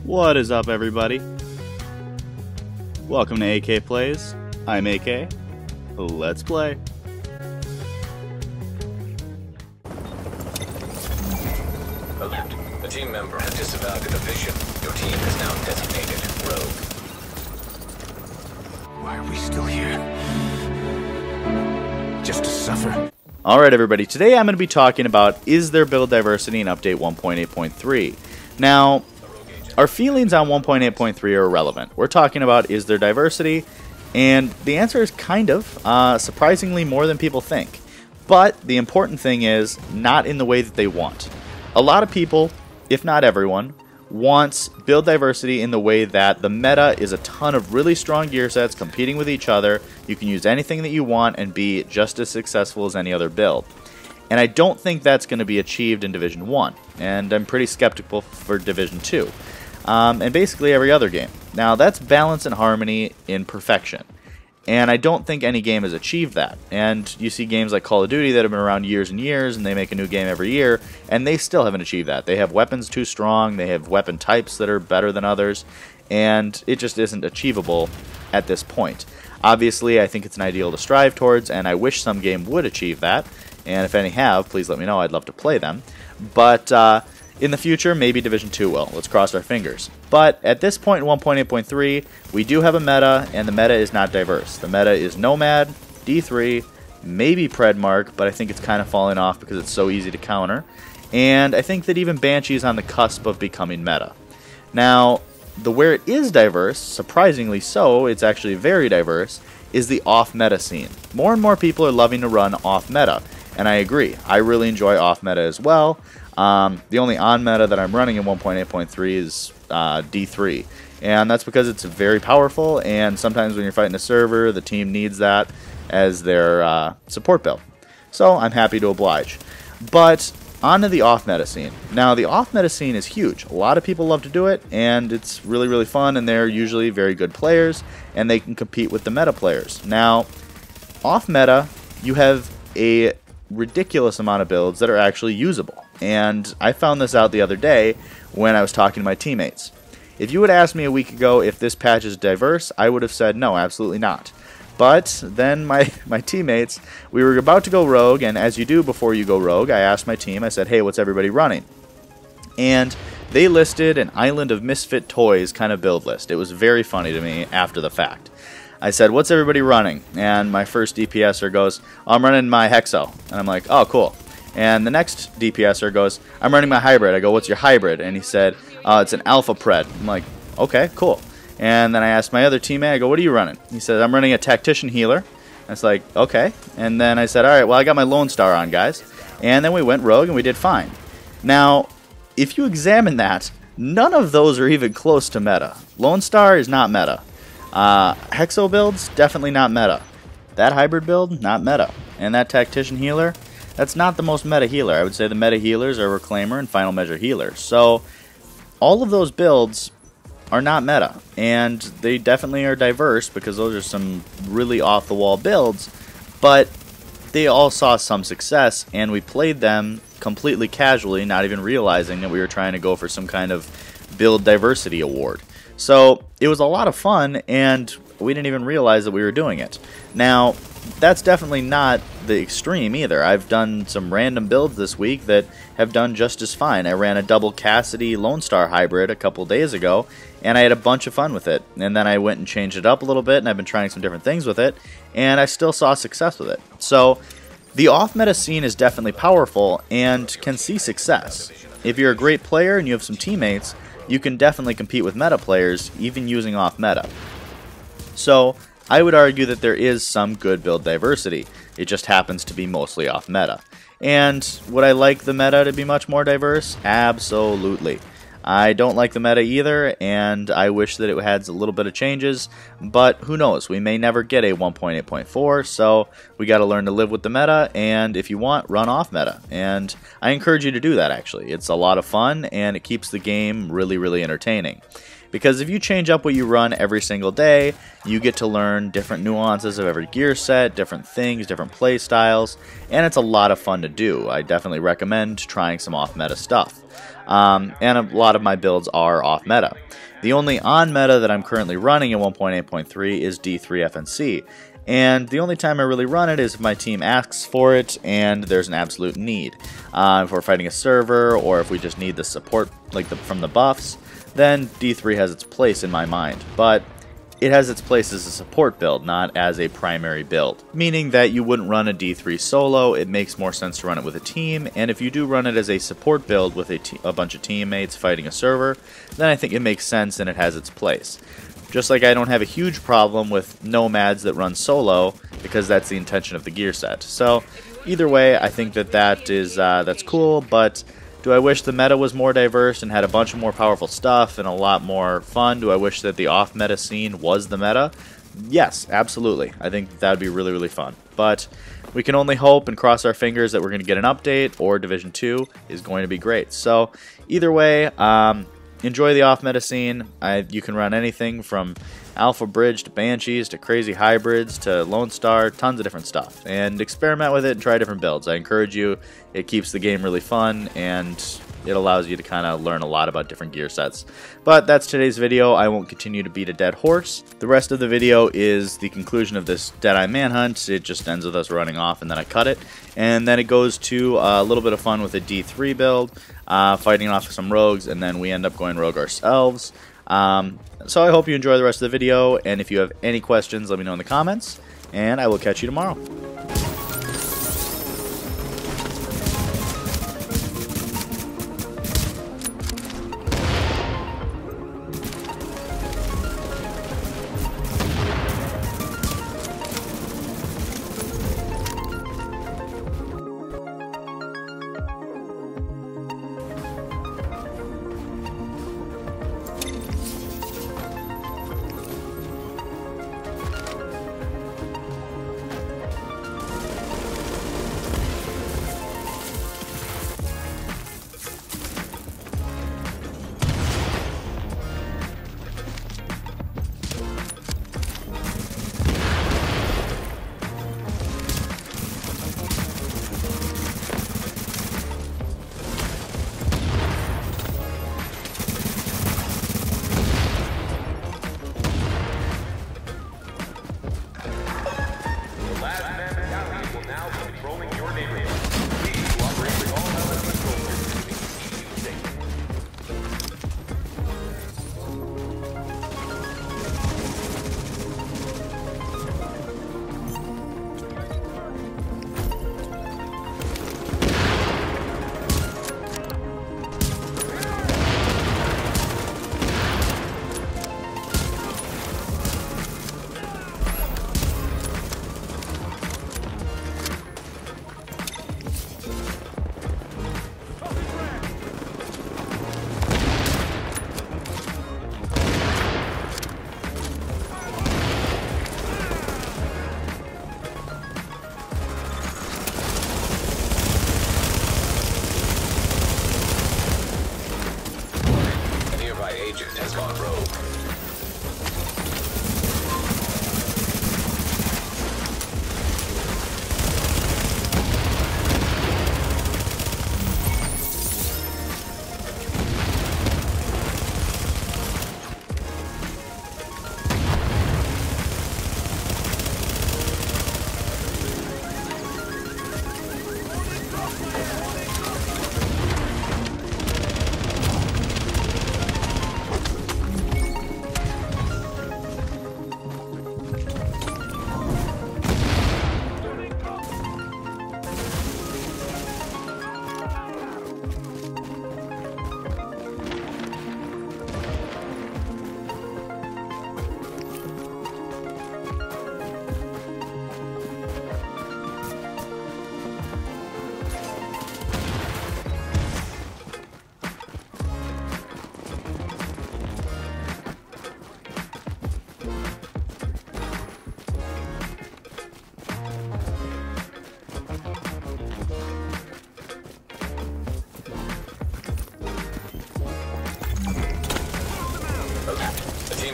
What is up, everybody? Welcome to AK Plays. I'm AK. Let's play. Alert. A team member has disavowed an official. Your team is now designated rogue. Why are we still here? Just to suffer? Alright, everybody. Today I'm going to be talking about, is there build diversity in Update 1.8.3? Now, our feelings on 1.8.3 are irrelevant. We're talking about, is there diversity? And the answer is kind of, surprisingly more than people think. But the important thing is, not in the way that they want. A lot of people, if not everyone, wants build diversity in the way that the meta is a ton of really strong gear sets competing with each other. You can use anything that you want and be just as successful as any other build. And I don't think that's going to be achieved in Division 1. And I'm pretty skeptical for Division 2. And basically every other game. Now, that's balance and harmony in perfection. And I don't think any game has achieved that. And you see games like Call of Duty that have been around years and years, and they make a new game every year, and they still haven't achieved that. They have weapons too strong, they have weapon types that are better than others, and it just isn't achievable at this point. Obviously, I think it's an ideal to strive towards, and I wish some game would achieve that. And if any have, please let me know. I'd love to play them. But in the future, maybe Division 2 will. Let's cross our fingers. But at this point in 1.8.3, we do have a meta, and the meta is not diverse. The meta is Nomad, D3, maybe Predmark, but I think it's kind of falling off because it's so easy to counter. And I think that even Banshee is on the cusp of becoming meta. Now, where it is diverse, surprisingly so, it's actually very diverse, is the off-meta scene. More and more people are loving to run off-meta, and I agree. I really enjoy off-meta as well. The only on-meta that I'm running in 1.8.3 is D3, and that's because it's very powerful, and sometimes when you're fighting a server, the team needs that as their support build. So I'm happy to oblige. But on to the off-meta scene. Now, the off-meta scene is huge. A lot of people love to do it, and it's really, really fun, and they're usually very good players, and they can compete with the meta players. Now, off-meta, you have a ridiculous amount of builds that are actually usable. And I found this out the other day when I was talking to my teammates. If you would ask me a week ago if this patch is diverse, I would have said no, absolutely not. But then my teammates, we were about to go rogue, and as you do before you go rogue, I asked my team, I said, hey, what's everybody running? And they listed an Island of Misfit Toys kind of build list. It was very funny to me after the fact. I said, what's everybody running? And my first DPSer goes, oh, I'm running my Hexo. And I'm like, oh, cool. And the next DPSer goes, I'm running my hybrid. I go, what's your hybrid? And he said, it's an Alpha Pred. I'm like, okay, cool. And then I asked my other teammate, I go, what are you running? He said, I'm running a Tactician Healer. And it's like, okay. And then I said, all right, well, I got my Lone Star on, guys. And then we went rogue and we did fine. Now, if you examine that, none of those are even close to meta. Lone Star is not meta. Hexo builds, definitely not meta. That hybrid build, not meta. And that Tactician Healer, that's not the most meta healer. I would say the meta healers are Reclaimer and Final Measure healers. So, all of those builds are not meta. And they definitely are diverse because those are some really off-the-wall builds. But they all saw some success, and we played them completely casually, not even realizing that we were trying to go for some kind of build diversity award. So it was a lot of fun, and we didn't even realize that we were doing it. Now, that's definitely not the extreme either. I've done some random builds this week that have done just as fine. I ran a double Cassidy Lone Star hybrid a couple days ago, and I had a bunch of fun with it. And then I went and changed it up a little bit, and I've been trying some different things with it, and I still saw success with it. So the off-meta scene is definitely powerful and can see success. If you're a great player and you have some teammates, you can definitely compete with meta players, even using off-meta. So, I would argue that there is some good build diversity. It just happens to be mostly off-meta. And would I like the meta to be much more diverse? Absolutely. I don't like the meta either, and I wish that it had a little bit of changes, but who knows, we may never get a 1.8.4, so we got to learn to live with the meta, and if you want, run off meta. And I encourage you to do that, actually. It's a lot of fun, and it keeps the game really, really entertaining. Because if you change up what you run every single day, you get to learn different nuances of every gear set, different things, different play styles, and it's a lot of fun to do. I definitely recommend trying some off-meta stuff. and a lot of my builds are off meta. The only on meta that I'm currently running in 1.8.3 is D3 FNC, and the only time I really run it is if my team asks for it and there's an absolute need. If we're fighting a server, or if we just need the support from the buffs, then D3 has its place in my mind, but it has its place as a support build, not as a primary build. Meaning that you wouldn't run a D3 solo, it makes more sense to run it with a team, and if you do run it as a support build with a bunch of teammates fighting a server, then I think it makes sense and it has its place. Just like I don't have a huge problem with nomads that run solo, because that's the intention of the gear set. So either way, I think that's cool, but do I wish the meta was more diverse and had a bunch of more powerful stuff and a lot more fun? Do I wish that the off-meta scene was the meta? Yes, absolutely. I think that would be really, really fun. But we can only hope and cross our fingers that we're going to get an update, or Division 2 is going to be great. So either way, enjoy the off-meta scene. You can run anything from Alpha Bridge to Banshees to crazy hybrids to Lone Star, tons of different stuff. And experiment with it and try different builds. I encourage you. It keeps the game really fun and it allows you to kind of learn a lot about different gear sets. But that's today's video. I won't continue to beat a dead horse. The rest of the video is the conclusion of this Deadeye Manhunt. It just ends with us running off and then I cut it. And then it goes to a little bit of fun with a D3 build, fighting off some rogues, and then we end up going rogue ourselves. So I hope you enjoy the rest of the video, and if you have any questions, let me know in the comments, and I will catch you tomorrow.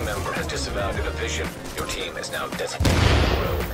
member has disavowed the division. Your team is now designated rogue.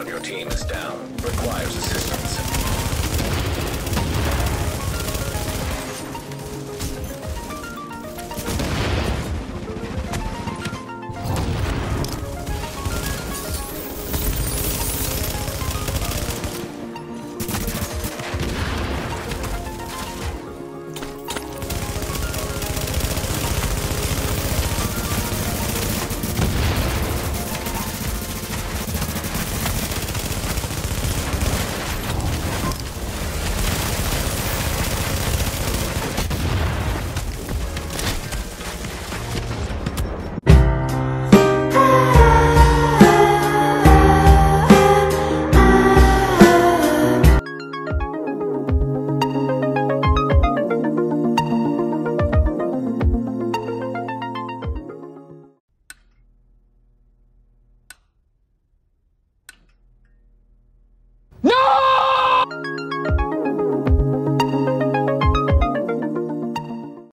on your team is down. Requires assistance.